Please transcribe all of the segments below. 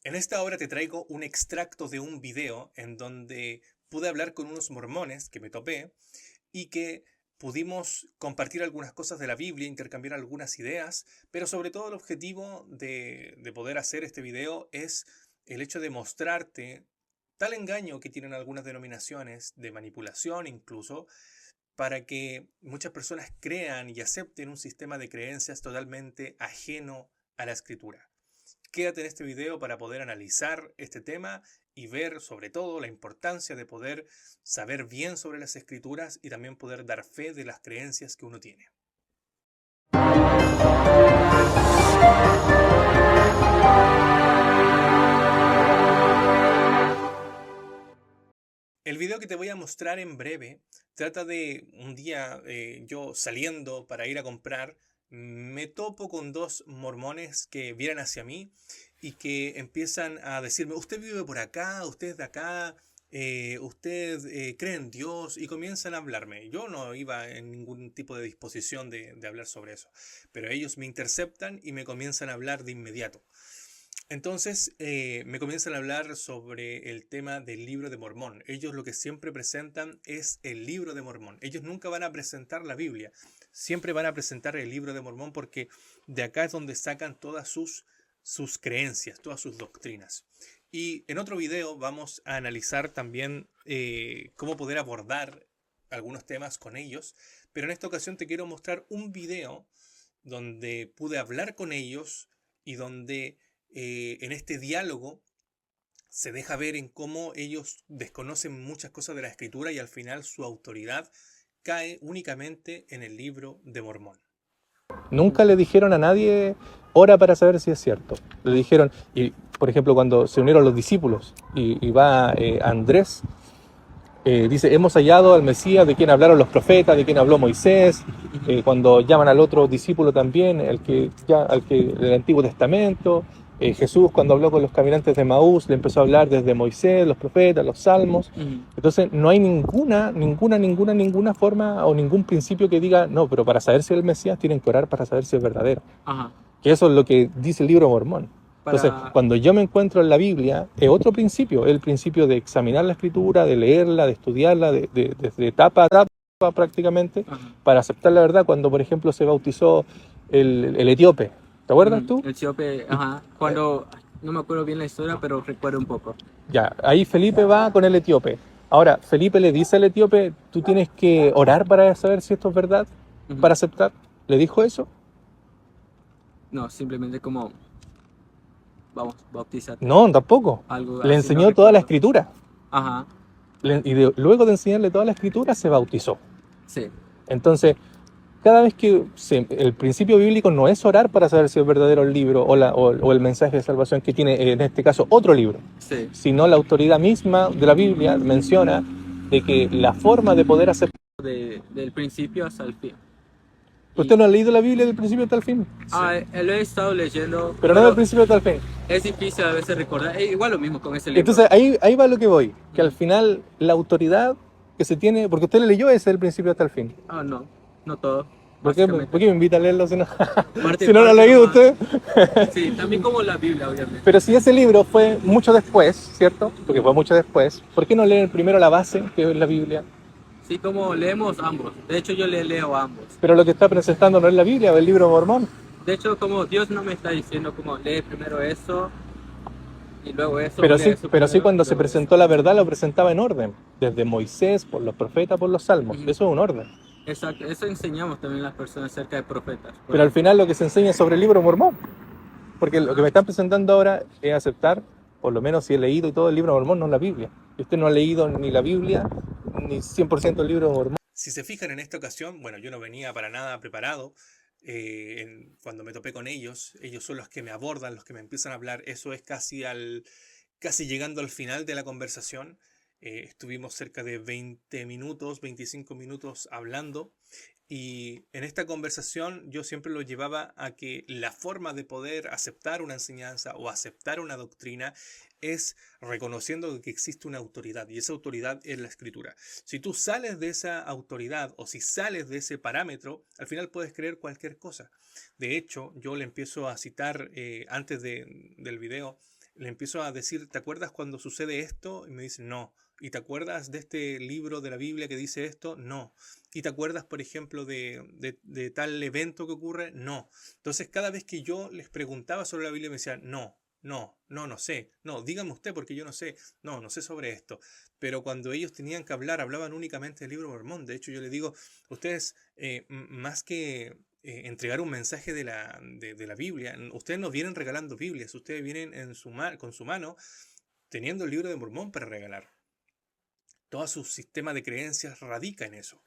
En esta obra te traigo un extracto de un video en donde pude hablar con unos mormones que me topé y que pudimos compartir algunas cosas de la Biblia, intercambiar algunas ideas, pero sobre todo el objetivo de poder hacer este video es el hecho de mostrarte tal engaño que tienen algunas denominaciones, de manipulación incluso, para que muchas personas crean y acepten un sistema de creencias totalmente ajeno a la escritura. Quédate en este video para poder analizar este tema y ver sobre todo la importancia de poder saber bien sobre las escrituras y también poder dar fe de las creencias que uno tiene. El video que te voy a mostrar en breve trata de un día yo saliendo para ir a comprar, me topo con dos mormones que vienen hacia mí y que empiezan a decirme, usted vive por acá, usted es de acá, usted cree en Dios, y comienzan a hablarme. Yo no iba en ningún tipo de disposición de hablar sobre eso, pero ellos me interceptan y me comienzan a hablar de inmediato. Entonces me comienzan a hablar sobre el tema del libro de Mormón. Ellos lo que siempre presentan es el libro de Mormón. Ellos nunca van a presentar la Biblia, siempre van a presentar el libro de Mormón porque de acá es donde sacan todas sus creencias, todas sus doctrinas. Y en otro video vamos a analizar también cómo poder abordar algunos temas con ellos, pero en esta ocasión te quiero mostrar un video donde pude hablar con ellos y donde en este diálogo se deja ver en cómo ellos desconocen muchas cosas de la escritura y al final su autoridad cae únicamente en el libro de Mormón. Nunca le dijeron a nadie ora para saber si es cierto. Le dijeron, y por ejemplo cuando se unieron los discípulos y va Andrés, dice, hemos hallado al Mesías de quien hablaron los profetas, de quien habló Moisés, cuando llaman al otro discípulo también, al que del Antiguo Testamento, Jesús cuando habló con los caminantes de Maús le empezó a hablar desde Moisés, los profetas, los salmos. Entonces no hay ninguna forma o ningún principio que diga, no, pero para saber si es el Mesías tienen que orar para saber si es verdadero. Ajá. Que eso es lo que dice el libro de Mormón. Entonces, cuando yo me encuentro en la Biblia, es otro principio, el principio de examinar la escritura, de leerla, de estudiarla, de tapa a tapa prácticamente, Ajá. para aceptar la verdad. Cuando, por ejemplo, se bautizó el etíope, ¿te acuerdas tú? El etíope, ajá. Cuando, no me acuerdo bien la historia, pero recuerdo un poco. Ya, ahí Felipe va con el etíope. Ahora, Felipe le dice al etíope, tú tienes que orar para saber si esto es verdad, para aceptar. ¿Le dijo eso? No, simplemente como, vamos, bautízate. No, tampoco. Algo Le así, enseñó no toda la recuerdo. escritura. Ajá, Luego de enseñarle toda la escritura, se bautizó. sí. Entonces, cada vez que el principio bíblico no es orar para saber si es verdadero el libro o el mensaje de salvación que tiene, en este caso, otro libro, Sí. sino la autoridad misma de la Biblia menciona de que la forma de poder hacer... Del principio hasta el fin. ¿Usted no ha leído la Biblia del principio hasta el fin? Lo he estado leyendo, Pero no del principio hasta el fin. es difícil a veces recordar. Igual lo mismo con ese libro. Entonces, ahí va lo que voy, que al final la autoridad que se tiene, porque usted le leyó ese del principio hasta el fin. No, no todo. ¿Por qué me invita a leerlo si no, Parte, si no lo ha leído usted? Sí, también como la Biblia, obviamente. Pero si ese libro fue mucho después, ¿cierto? Porque fue mucho después, ¿por qué no leen primero la base, que es la Biblia? Sí, como leemos ambos. De hecho, yo leo ambos. Pero lo que está presentando no es la Biblia, es el libro de Mormón. De hecho, como Dios no me está diciendo como lee primero eso y luego eso. Pero lee sí, eso pero sí primero, cuando se luego presentó la verdad lo presentaba en orden, desde Moisés, por los profetas, por los salmos. Eso es un orden. eso. Exacto, eso enseñamos también a las personas acerca de profetas. Pero al final lo que se enseña es sobre el libro de Mormón. Porque lo que me están presentando ahora es aceptar, por lo menos si he leído y todo el libro de Mormón, no la Biblia. Y usted no ha leído ni la Biblia, ni 100% el libro de Mormón. Si se fijan en esta ocasión, bueno, yo no venía para nada preparado. Cuando me topé con ellos son los que me abordan, los que me empiezan a hablar. Eso es casi llegando al final de la conversación. Estuvimos cerca de 20 minutos, 25 minutos hablando. Y en esta conversación yo siempre lo llevaba a que la forma de poder aceptar una enseñanza o aceptar una doctrina es reconociendo que existe una autoridad, y esa autoridad es la escritura. Si tú sales de esa autoridad o si sales de ese parámetro, al final puedes creer cualquier cosa. De hecho, yo le empiezo a citar antes del video le empiezo a decir, ¿te acuerdas cuando sucede esto? Y me dicen, no. ¿Y te acuerdas de este libro de la Biblia que dice esto? No. ¿Y te acuerdas, por ejemplo, de tal evento que ocurre? No. Entonces, cada vez que yo les preguntaba sobre la Biblia, me decían, no sé. No, dígame usted porque yo no sé. No sé sobre esto. Pero cuando ellos tenían que hablar, hablaban únicamente del libro de Mormón. De hecho, yo les digo, ustedes, más que entregar un mensaje de la Biblia, ustedes no vienen regalando Biblias, ustedes vienen con su mano teniendo el libro de Mormón para regalar. Todo su sistema de creencias radica en eso.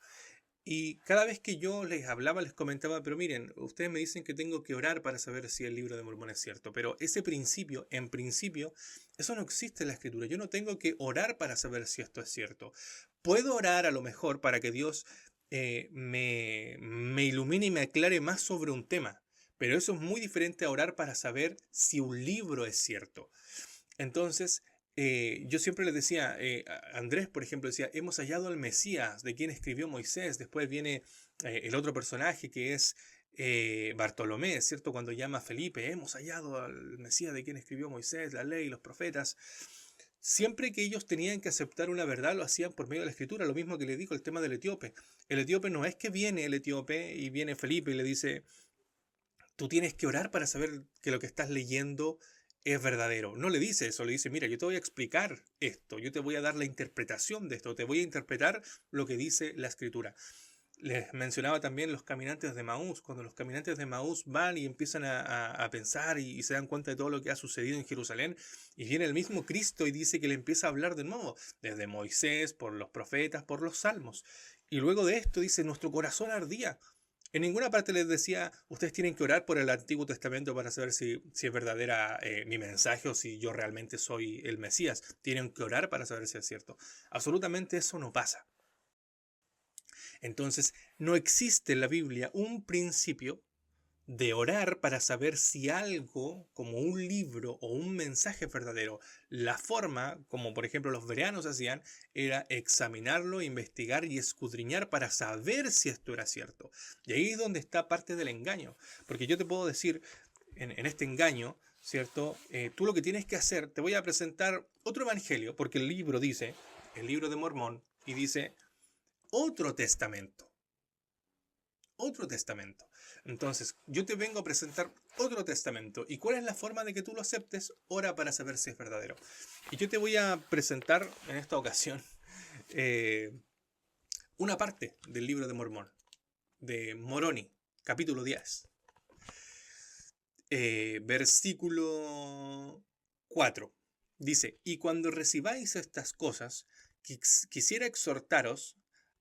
Y cada vez que yo les hablaba, les comentaba, pero miren, ustedes me dicen que tengo que orar para saber si el libro de Mormón es cierto, pero ese principio, en principio, eso no existe en la Escritura. Yo no tengo que orar para saber si esto es cierto. Puedo orar a lo mejor para que Dios me ilumine y me aclare más sobre un tema, pero eso es muy diferente a orar para saber si un libro es cierto. Entonces, yo siempre les decía, Andrés, por ejemplo, decía, hemos hallado al Mesías, de quien escribió Moisés. Después viene el otro personaje que es Bartolomé, ¿cierto? Cuando llama a Felipe, hemos hallado al Mesías, de quien escribió Moisés, la ley, los profetas. Siempre que ellos tenían que aceptar una verdad, lo hacían por medio de la Escritura. Lo mismo que le digo el tema del etíope. El etíope no es que viene el etíope y viene Felipe y le dice, tú tienes que orar para saber que lo que estás leyendo es verdadero. No le dice eso, le dice, mira, yo te voy a explicar esto, yo te voy a dar la interpretación de esto, te voy a interpretar lo que dice la Escritura. Les mencionaba también los caminantes de Maús. Cuando los caminantes de Maús van y empiezan a pensar y se dan cuenta de todo lo que ha sucedido en Jerusalén, y viene el mismo Cristo y dice que le empieza a hablar de nuevo, desde Moisés, por los profetas, por los salmos. Y luego de esto dice, nuestro corazón ardía. En ninguna parte les decía, ustedes tienen que orar por el Antiguo Testamento para saber si es verdadera mi mensaje o si yo realmente soy el Mesías. Tienen que orar para saber si es cierto. Absolutamente eso no pasa. Entonces, no existe en la Biblia un principio de orar para saber si algo, como un libro o un mensaje es verdadero. La forma, como por ejemplo los bereanos hacían, era examinarlo, investigar y escudriñar para saber si esto era cierto. Y ahí es donde está parte del engaño. Porque yo te puedo decir, en este engaño, ¿cierto? Tú lo que tienes que hacer, te voy a presentar otro evangelio, porque el libro dice, el libro de Mormón, y dice, otro testamento. Otro testamento. Entonces, yo te vengo a presentar otro testamento. ¿Y cuál es la forma de que tú lo aceptes? Ora para saber si es verdadero. Y yo te voy a presentar en esta ocasión una parte del libro de Mormón, de Moroni, capítulo 10. Versículo 4. Dice, y cuando recibáis estas cosas, quisiera exhortaros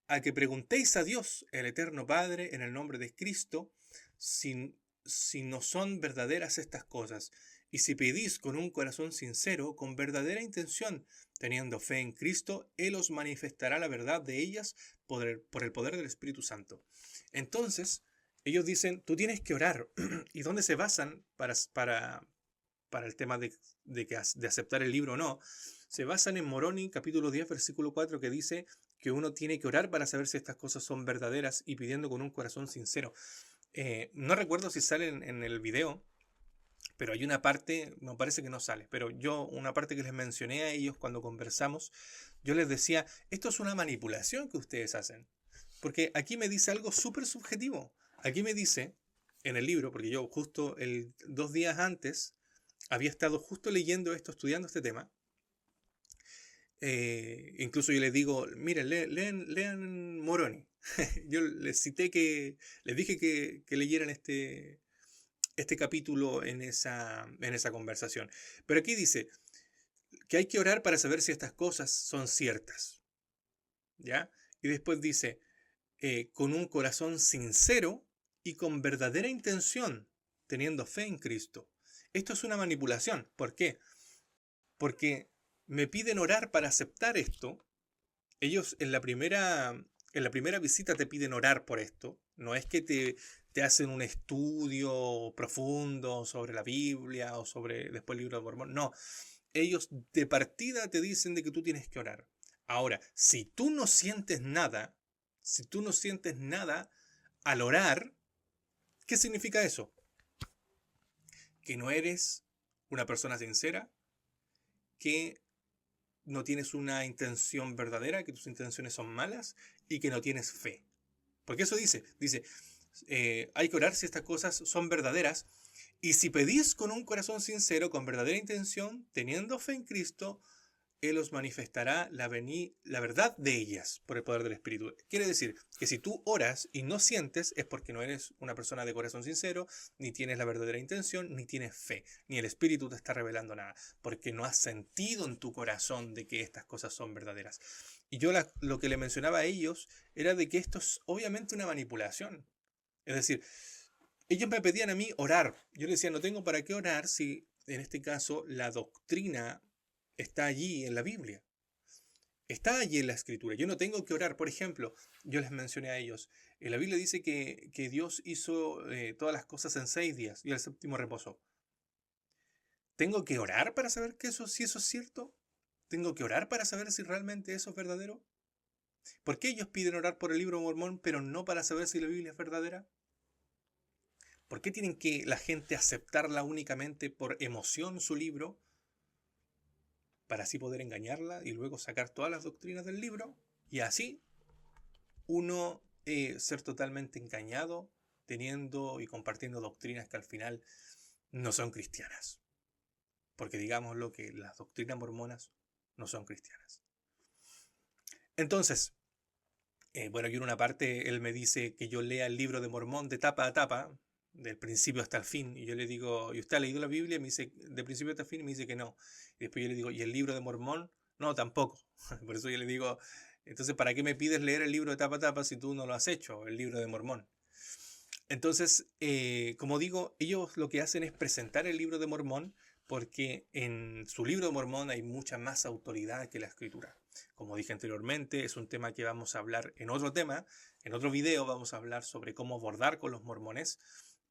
a que preguntéis a Dios, el Eterno Padre, en el nombre de Cristo, si no son verdaderas estas cosas, y si pedís con un corazón sincero, con verdadera intención, teniendo fe en Cristo, Él os manifestará la verdad de ellas por el poder del Espíritu Santo. Entonces, ellos dicen, tú tienes que orar. ¿Y dónde se basan para el tema de aceptar el libro o no? Se basan en Moroni, capítulo 10, versículo 4, que dice que uno tiene que orar para saber si estas cosas son verdaderas y pidiendo con un corazón sincero. No recuerdo si sale en el video, pero hay una parte, me parece que no sale, pero una parte que les mencioné a ellos cuando conversamos, yo les decía, esto es una manipulación que ustedes hacen. Porque aquí me dice algo súper subjetivo. Aquí me dice, en el libro, porque yo justo 2 días antes había estado justo leyendo esto, estudiando este tema. Incluso yo les digo, miren, lean Moroni. Yo les dije que leyeran este capítulo en esa conversación. Pero aquí dice que hay que orar para saber si estas cosas son ciertas. ¿Ya? Y después dice, con un corazón sincero y con verdadera intención, teniendo fe en Cristo. Esto es una manipulación. ¿Por qué? Porque me piden orar para aceptar esto. Ellos en la primera visita te piden orar por esto. No es que te hacen un estudio profundo sobre la Biblia o sobre después el libro de Mormón. No. Ellos de partida te dicen de que tú tienes que orar. Ahora, si tú no sientes nada al orar, ¿qué significa eso? Que no eres una persona sincera, que no tienes una intención verdadera, que tus intenciones son malas y que no tienes fe. Porque eso dice, hay que orar si estas cosas son verdaderas, y si pedís con un corazón sincero, con verdadera intención, teniendo fe en Cristo, Él os manifestará la verdad de ellas por el poder del Espíritu. Quiere decir que si tú oras y no sientes, es porque no eres una persona de corazón sincero, ni tienes la verdadera intención, ni tienes fe, ni el Espíritu te está revelando nada, porque no has sentido en tu corazón de que estas cosas son verdaderas. Y yo lo que le mencionaba a ellos era de que esto es obviamente una manipulación. Es decir, ellos me pedían a mí orar. Yo les decía, no tengo para qué orar si en este caso la doctrina está allí en la Biblia. Está allí en la Escritura. Yo no tengo que orar. Por ejemplo, yo les mencioné a ellos, la Biblia dice que Dios hizo todas las cosas en 6 días y el séptimo reposó. ¿Tengo que orar para saber si eso es cierto? ¿Tengo que orar para saber si realmente eso es verdadero? ¿Por qué ellos piden orar por el libro de Mormón, pero no para saber si la Biblia es verdadera? ¿Por qué tienen que la gente aceptarla únicamente por emoción su libro, para así poder engañarla y luego sacar todas las doctrinas del libro? Y así uno ser totalmente engañado, teniendo y compartiendo doctrinas que al final no son cristianas. Porque digámoslo, que las doctrinas mormonas no son cristianas. Entonces, bueno, yo en una parte él me dice que yo lea el libro de Mormón de tapa a tapa, del principio hasta el fin, y yo le digo, ¿y usted ha leído la Biblia? Y me dice, de principio hasta el fin, y me dice que no. Y después yo le digo, ¿y el libro de Mormón? No, tampoco. Por eso yo le digo, entonces, ¿para qué me pides leer el libro de tapa a tapa si tú no lo has hecho, el libro de Mormón? Entonces, como digo, ellos lo que hacen es presentar el libro de Mormón, porque en su libro de Mormón hay mucha más autoridad que la Escritura. Como dije anteriormente, es un tema que vamos a hablar en otro tema. En otro video vamos a hablar sobre cómo abordar con los mormones.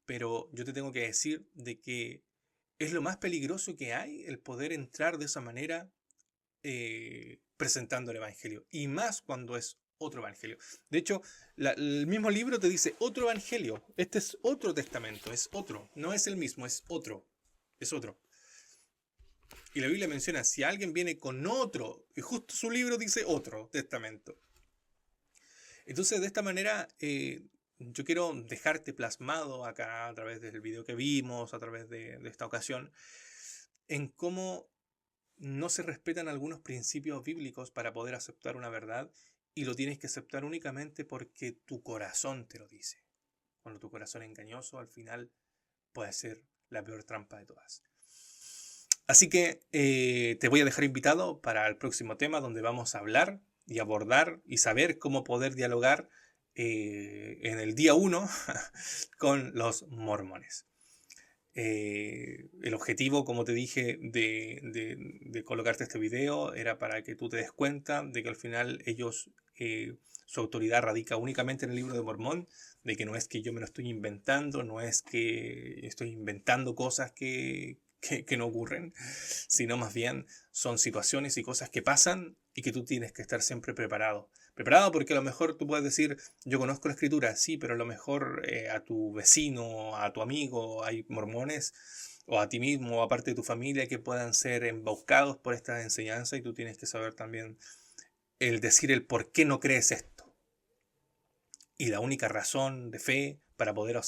Pero yo te tengo que decir de que es lo más peligroso que hay, el poder entrar de esa manera presentando el Evangelio. Y más cuando es otro Evangelio. De hecho, el mismo libro te dice otro Evangelio. Este es otro testamento, es otro. No es el mismo, es otro. Es otro. Y la Biblia menciona, si alguien viene con otro, y justo su libro dice otro testamento. Entonces, de esta manera, yo quiero dejarte plasmado acá a través del video que vimos, a través de esta ocasión, en cómo no se respetan algunos principios bíblicos para poder aceptar una verdad, y lo tienes que aceptar únicamente porque tu corazón te lo dice. Cuando tu corazón es engañoso, al final puede ser la peor trampa de todas. Así que te voy a dejar invitado para el próximo tema, donde vamos a hablar y abordar y saber cómo poder dialogar en el día 1 con los mormones. El objetivo, como te dije, de colocarte este video era para que tú te des cuenta de que al final ellos, su autoridad radica únicamente en el libro de Mormón, de que no es que yo me lo estoy inventando, no es que estoy inventando cosas que no ocurren, sino más bien son situaciones y cosas que pasan y que tú tienes que estar siempre preparado. Preparado porque a lo mejor tú puedes decir, yo conozco la Escritura, sí, pero a lo mejor a tu vecino, a tu amigo, hay mormones, o a ti mismo, o a parte de tu familia, que puedan ser embaucados por estas enseñanzas, y tú tienes que saber también el decir el por qué no crees esto. Y la única razón de fe para poder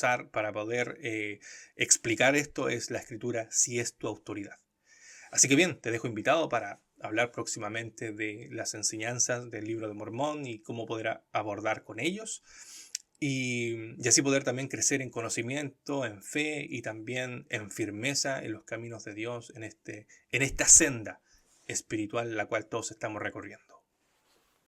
explicar esto es la Escritura, si es tu autoridad. Así que bien, te dejo invitado para hablar próximamente de las enseñanzas del libro de Mormón y cómo poder abordar con ellos, y así poder también crecer en conocimiento, en fe y también en firmeza en los caminos de Dios, en esta senda espiritual la cual todos estamos recorriendo.